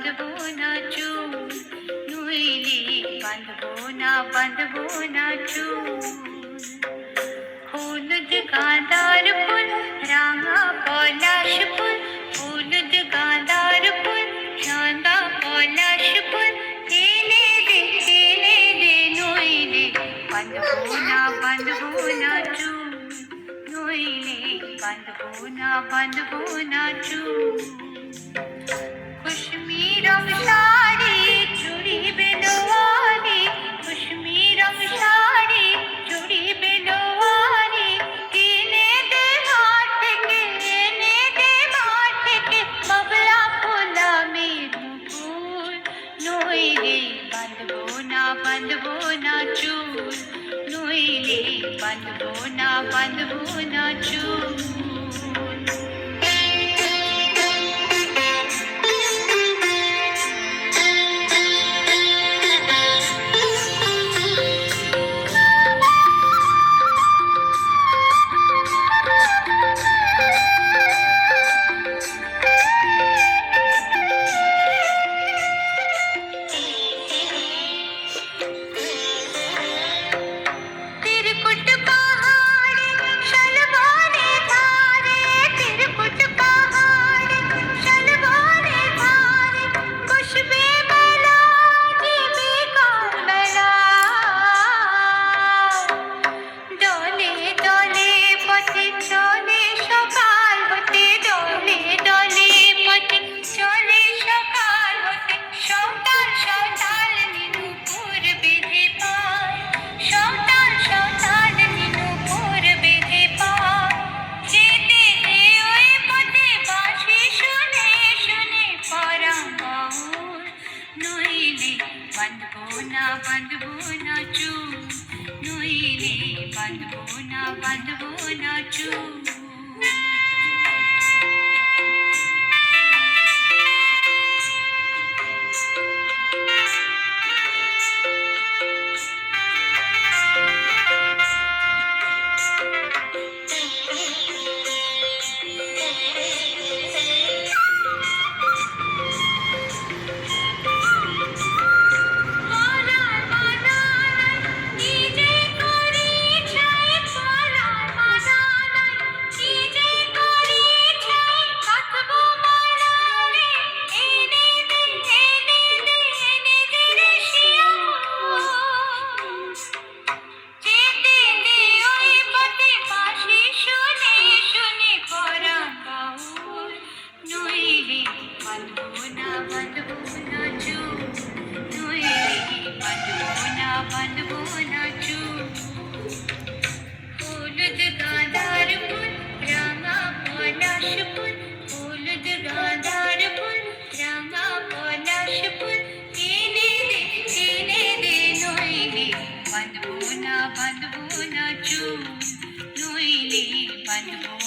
বাঁধবো না চুল, নইলে বাঁধবো না চুল। হলুদ গাঁদার ফুল, রাঙা পলাশ ফুল, হলুদ গাঁদার ফুল, রাঙা পলাশ ফুল, এনে দে নইলে বাঁধবো না চুল, নইলে বাঁধবো না চুল। कुश्मी रंग साड़ी चूड़ी बेलवारी, कुश्मी रंग साड़ी चूड़ी बेलवारी, किने दे हाथ के बबला फूला मेरू फूल, नोइले बांधबो ना चूल, नोइले बांधबो ना चूल। बांधबो ना चूल, नोइले बांधबो ना चूल। हलुद गांदार फूल, राঙা পলাশ ফুল, হলুদ গাঁদার ফুল, রাঙা পলাশ ফুল, এনে দে নইলে বাঁধবো না চুল, নইলে বাঁধবো